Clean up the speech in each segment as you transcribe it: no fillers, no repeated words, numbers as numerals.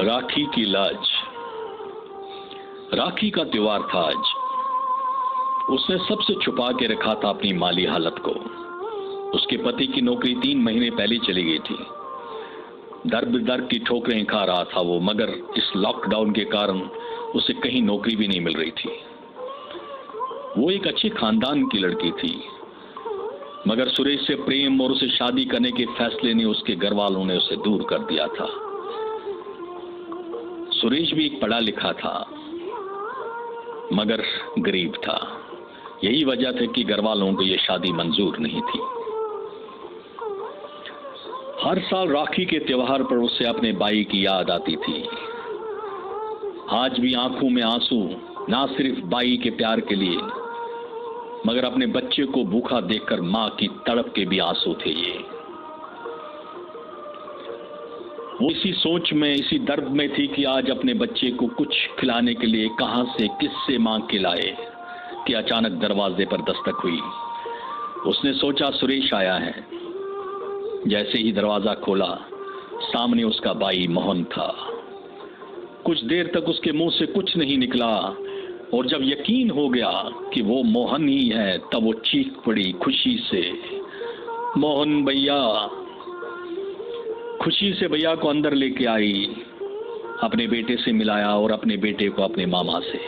राखी की लाज। राखी का त्योहार था आज। उसने सबसे छुपा के रखा था अपनी माली हालत को। उसके पति की नौकरी 3 महीने पहले चली गई थी। दर बदर की ठोकरें खा रहा था वो, मगर इस लॉकडाउन के कारण उसे कहीं नौकरी भी नहीं मिल रही थी। वो एक अच्छे खानदान की लड़की थी, मगर सुरेश से प्रेम और उसे शादी करने के फैसले ने उसके घर वालों ने उसे दूर कर दिया था। सुरेश भी एक पढ़ा लिखा था, मगर गरीब था। यही वजह थी कि घर वालों को यह शादी मंजूर नहीं थी। हर साल राखी के त्योहार पर उसे अपने भाई की याद आती थी। आज भी आंखों में आंसू, ना सिर्फ भाई के प्यार के लिए, मगर अपने बच्चे को भूखा देखकर मां की तड़प के भी आंसू थे ये। वो इसी सोच में, इसी दर्द में थी कि आज अपने बच्चे को कुछ खिलाने के लिए कहां से, किससे मांग के लाए, कि अचानक दरवाजे पर दस्तक हुई। उसने सोचा सुरेश आया है। जैसे ही दरवाजा खोला, सामने उसका भाई मोहन था। कुछ देर तक उसके मुंह से कुछ नहीं निकला, और जब यकीन हो गया कि वो मोहन ही है, तब वो चीख पड़ी खुशी से, मोहन भैया। खुशी से भैया को अंदर लेके आई, अपने बेटे से मिलाया और अपने बेटे को अपने मामा से।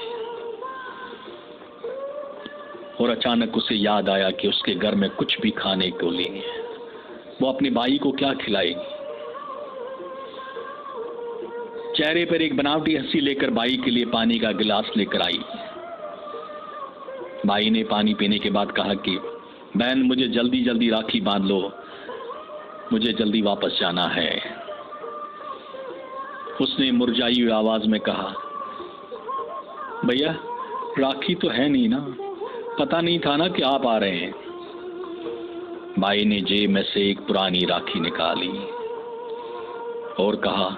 और अचानक उसे याद आया कि उसके घर में कुछ भी खाने को नहीं है। वो अपने भाई को क्या खिलाएगी। चेहरे पर एक बनावटी हंसी लेकर भाई के लिए पानी का गिलास लेकर आई। भाई ने पानी पीने के बाद कहा कि बहन, मुझे जल्दी जल्दी राखी बांध लो, मुझे जल्दी वापस जाना है। उसने मुरझाई हुई आवाज में कहा, भैया राखी तो है नहीं ना, पता नहीं था ना कि आप आ रहे हैं। भाई ने जेब में से एक पुरानी राखी निकाली और कहा,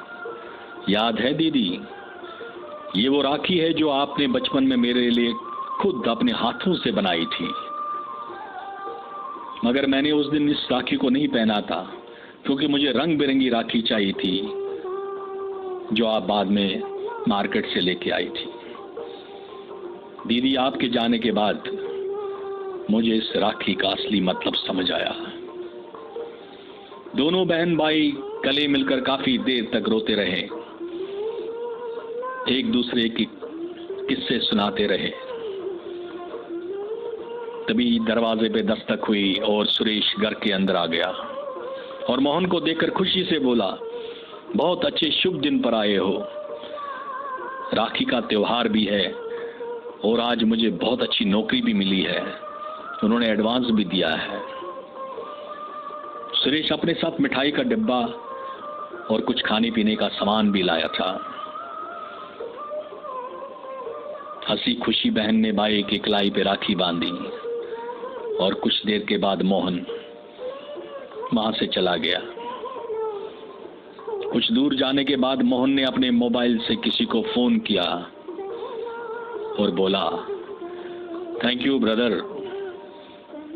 याद है दीदी, ये वो राखी है जो आपने बचपन में मेरे लिए खुद अपने हाथों से बनाई थी, मगर मैंने उस दिन इस राखी को नहीं पहना था क्योंकि मुझे रंग बिरंगी राखी चाहिए थी जो आप बाद में मार्केट से लेके आई थी। दीदी, आपके जाने के बाद मुझे इस राखी का असली मतलब समझ आया। दोनों बहन भाई गले मिलकर काफी देर तक रोते रहे, एक दूसरे की किस्से सुनाते रहे। तभी दरवाजे पे दस्तक हुई और सुरेश घर के अंदर आ गया और मोहन को देखकर खुशी से बोला, बहुत अच्छे शुभ दिन पर आए हो। राखी का त्योहार भी है और आज मुझे बहुत अच्छी नौकरी भी मिली है, उन्होंने एडवांस भी दिया है। सुरेश अपने साथ मिठाई का डिब्बा और कुछ खाने पीने का सामान भी लाया था। हंसी खुशी बहन ने भाई की कलाई पे राखी बांधी और कुछ देर के बाद मोहन वहां से चला गया। कुछ दूर जाने के बाद मोहन ने अपने मोबाइल से किसी को फोन किया और बोला, थैंक यू ब्रदर,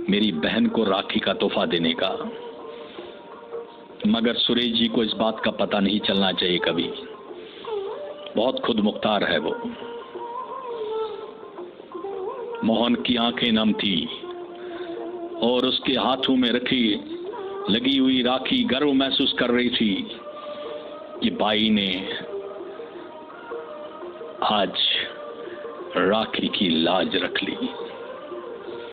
मेरी बहन को राखी का तोहफा देने का। मगर सुरेश जी को इस बात का पता नहीं चलना चाहिए कभी, बहुत खुद मुख्तार है वो। मोहन की आंखें नम थी और उसके हाथों में रखी लगी हुई राखी गर्व महसूस कर रही थी कि भाई ने आज राखी की लाज रख ली।